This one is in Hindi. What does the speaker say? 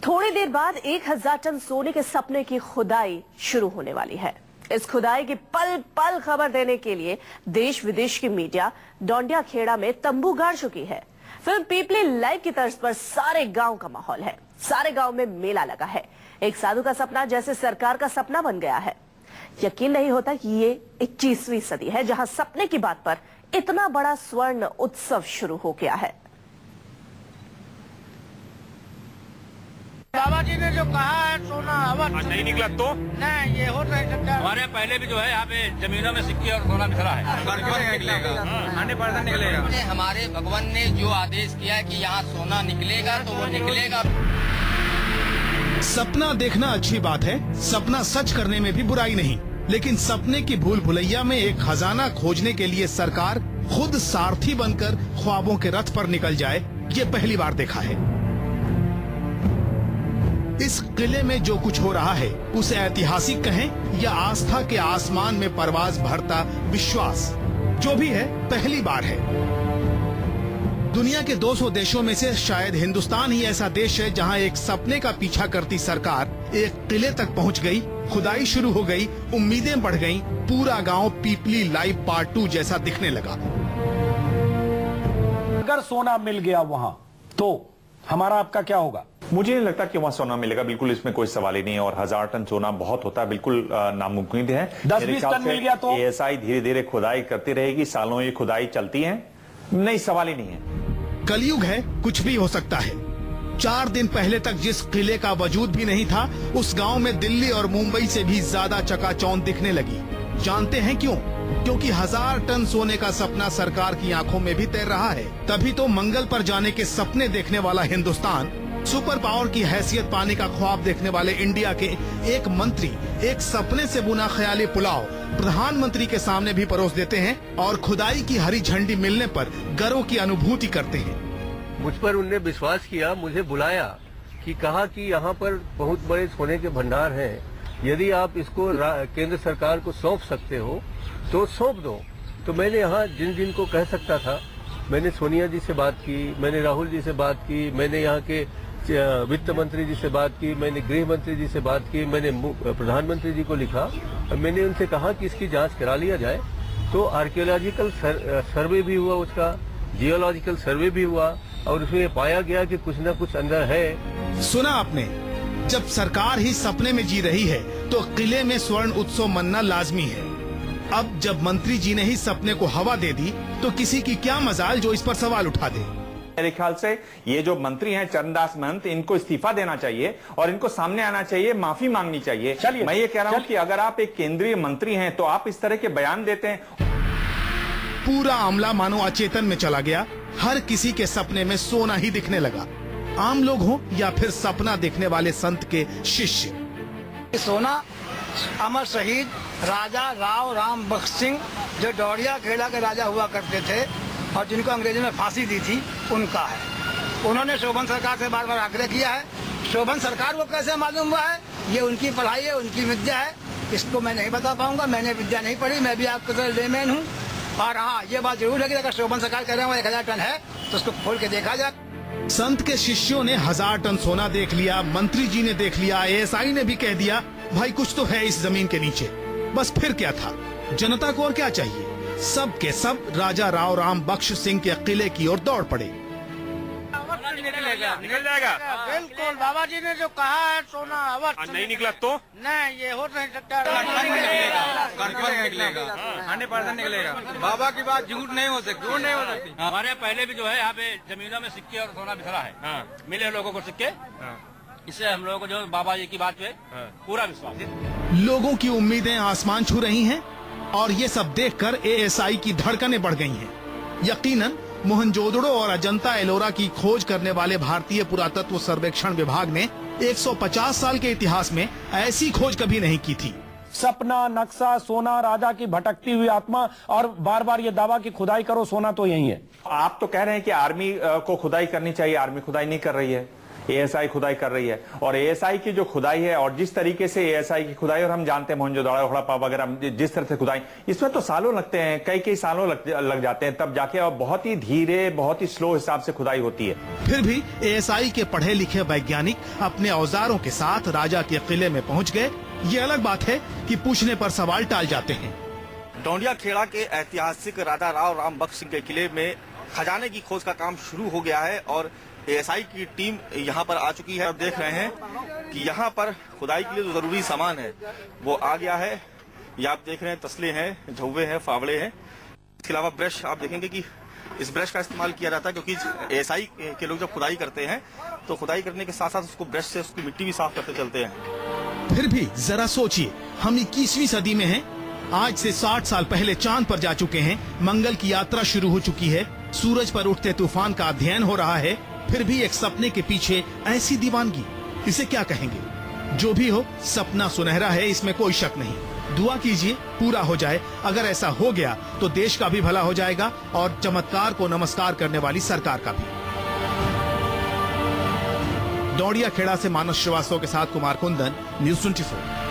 थोड़ी देर बाद 1000 टन सोने के सपने की खुदाई शुरू होने वाली है। इस खुदाई की पल पल खबर देने के लिए देश विदेश की मीडिया डोंडिया खेड़ा में तंबू गाड़ चुकी है। फिल्म पीपली लाइव की तर्ज पर सारे गांव का माहौल है। सारे गांव में मेला लगा है। एक साधु का सपना जैसे सरकार का सपना बन गया है। यकीन नहीं होता कि ये 21वीं सदी है जहां सपने की बात पर इतना बड़ा स्वर्ण उत्सव शुरू हो गया है। बाबा जी ने जो कहा है सोना हवा नहीं निकला तो नहीं, ये हो नहीं सकता। हमारे पहले भी जो है यहाँ पे जमीनों में सिक्के और सोना बिखरा है। 100% निकलेगा। हमारे भगवान ने जो आदेश किया है कि यहाँ सोना निकलेगा तो वो निकलेगा। सपना देखना अच्छी बात है, सपना सच करने में भी बुराई नहीं, लेकिन सपने की भूल भुलैया में एक खजाना खोजने के लिए सरकार खुद सारथी बनकर ख्वाबों के रथ पर निकल जाए, ये पहली बार देखा है। इस किले में जो कुछ हो रहा है उसे ऐतिहासिक कहें या आस्था के आसमान में परवाज भरता विश्वास, जो भी है पहली बार है। दुनिया के 200 देशों में से शायद हिंदुस्तान ही ऐसा देश है जहां एक सपने का पीछा करती सरकार एक किले तक पहुंच गई, खुदाई शुरू हो गई, उम्मीदें बढ़ गईं, पूरा गांव पीपली लाइव पार्ट 2 जैसा दिखने लगा। अगर सोना मिल गया वहां तो हमारा आपका क्या होगा? मुझे नहीं लगता कि वहां सोना मिलेगा, बिल्कुल इसमें कोई सवाल ही नहीं है। और 1000 टन सोना बहुत होता है, बिल्कुल नामुमकिन है। 10-20 टन मिल गया तो एएसआई धीरे धीरे खुदाई करती रहेगी, सालों ये खुदाई चलती है, नहीं सवाल ही नहीं है। कलयुग है, कुछ भी हो सकता है। 4 दिन पहले तक जिस किले का वजूद भी नहीं था, उस गांव में दिल्ली और मुंबई से भी ज्यादा चकाचौंध दिखने लगी। जानते हैं क्यों? क्योंकि 1000 टन सोने का सपना सरकार की आंखों में भी तैर रहा है। तभी तो मंगल पर जाने के सपने देखने वाला हिंदुस्तान, सुपर पावर की हैसियत पाने का ख्वाब देखने वाले इंडिया के एक मंत्री एक सपने से बुना ख्याली पुलाव प्रधानमंत्री के सामने भी परोस देते हैं और खुदाई की हरी झंडी मिलने पर गर्व की अनुभूति करते हैं। मुझ पर उनने विश्वास किया, मुझे बुलाया कि कहा कि यहाँ पर बहुत बड़े सोने के भंडार हैं, यदि आप इसको केंद्र सरकार को सौंप सकते हो तो सौंप दो। तो मैंने यहाँ जिन जिन को कह सकता था, मैंने सोनिया जी से बात की, मैंने राहुल जी से बात की, मैंने यहाँ के वित्त मंत्री जी से बात की, मैंने गृह मंत्री जी से बात की, मैंने प्रधानमंत्री जी को लिखा, मैंने उनसे कहा कि इसकी जांच करा लिया जाए। तो आर्कियोलॉजिकल सर्वे भी हुआ, उसका जियोलॉजिकल सर्वे भी हुआ और उसमें पाया गया कि कुछ न कुछ अंदर है। सुना आपने, जब सरकार ही सपने में जी रही है तो किले में स्वर्ण उत्सव मनना लाजमी है। अब जब मंत्री जी ने ही सपने को हवा दे दी तो किसी की क्या मजाल जो इस पर सवाल उठा दे। मेरे ख्याल से ये जो मंत्री हैं चरणदास महंत, इनको इस्तीफा देना चाहिए और इनको सामने आना चाहिए, माफी मांगनी चाहिए। मैं ये कह रहा हूं कि अगर आप एक केंद्रीय मंत्री हैं तो आप इस तरह के बयान देते हैं। पूरा आमला मानो अचेतन में चला गया। हर किसी के सपने में सोना ही दिखने लगा, आम लोग हो या फिर सपना देखने वाले संत के शिष्य। सोना अमर शहीद राजा राव राम बख्श सिंह, जो डोंडिया खेड़ा के राजा हुआ करते थे और जिनको अंग्रेजों ने फांसी दी थी, उनका है। उन्होंने शोभन सरकार से बार बार आग्रह किया है। शोभन सरकार को कैसे मालूम हुआ है? ये उनकी पढ़ाई है, उनकी विद्या है, इसको मैं नहीं बता पाऊंगा। मैंने विद्या नहीं पढ़ी, मैं भी आपकी तरह लेमैन हूँ। और हाँ, ये बात जरूर है कि अगर शोभन सरकार कह रहे हो 1000 टन है तो उसको खोल के देखा जाए। संत के शिष्यों ने 1000 टन सोना देख लिया, मंत्री जी ने देख लिया, एएसआई ने भी कह दिया भाई कुछ तो है इस जमीन के नीचे। बस फिर क्या था? जनता को और क्या चाहिए? सब के सब राजा राव राम बख्श सिंह के किले की ओर दौड़ पड़े। निकल जाएगा। बिल्कुल, बाबा जी ने जो कहा है सोना हवा नहीं निकला तो नहीं, ये हो नहीं सकता। 100% निकलेगा। बाबा की बात झूठ नहीं हो सकती। हमारे पहले भी जो है यहाँ पे जमीनों में सिक्के और सोना बिखरा है। मिले लोगों को सिक्के, इससे हम लोगों को जो बाबा जी की बात पे पूरा विश्वास है। लोगों की उम्मीदें आसमान छू रही हैं और ये सब देखकर एएसआई की धड़कनें बढ़ गई हैं। यकीनन मोहनजोदड़ो और अजंता एलोरा की खोज करने वाले भारतीय पुरातत्व सर्वेक्षण विभाग ने 150 साल के इतिहास में ऐसी खोज कभी नहीं की थी। सपना, नक्शा, सोना, राजा की भटकती हुई आत्मा और बार बार ये दावा की खुदाई करो, सोना तो यही है। आप तो कह रहे हैं कि आर्मी को खुदाई करनी चाहिए, आर्मी खुदाई नहीं कर रही है। एएसआई खुदाई कर रही है। और एएसआई की जो खुदाई है और जिस तरीके से एएसआई की खुदाई, और हम जानते हैं मोहनजोदड़ो, हड़प्पा वगैरह जिस तरह से खुदाई, इसमें तो सालों लगते हैं, कई सालों लग जाते हैं तब जाके, और बहुत ही धीरे, बहुत ही स्लो हिसाब से खुदाई होती है। फिर भी एएसआई के पढ़े लिखे वैज्ञानिक अपने औजारों के साथ राजा के किले में पहुंच गए। ये अलग बात है कि पूछने पर सवाल टाल जाते हैं। डोंडिया खेड़ा के ऐतिहासिक राजा राव राम बख्श सिंह के किले में खजाने की खोज का काम शुरू हो गया है और एएसआई की टीम यहाँ पर आ चुकी है। आप देख रहे हैं कि यहाँ पर खुदाई के लिए जो जरूरी सामान है वो आ गया है। ये आप देख रहे हैं तसले हैं, झौवे हैं, फावड़े हैं। इसके अलावा ब्रश आप देखेंगे कि इस ब्रश का इस्तेमाल किया जाता है, क्योंकि एएसआई के लोग जब खुदाई करते हैं तो खुदाई करने के साथ साथ उसको ब्रश से उसकी मिट्टी भी साफ करते चलते हैं। फिर भी जरा सोचिए, हम 21वीं सदी में हैं। आज से 60 साल पहले चांद पर जा चुके हैं, मंगल की यात्रा शुरू हो चुकी है, सूरज पर उठते तूफान का अध्ययन हो रहा है, फिर भी एक सपने के पीछे ऐसी दीवानगी, इसे क्या कहेंगे? जो भी हो, सपना सुनहरा है, इसमें कोई शक नहीं। दुआ कीजिए पूरा हो जाए। अगर ऐसा हो गया तो देश का भी भला हो जाएगा और चमत्कार को नमस्कार करने वाली सरकार का भी। डोंडिया खेड़ा से मानस श्रीवास्तव के साथ कुमार कुंदन, न्यूज़ 24।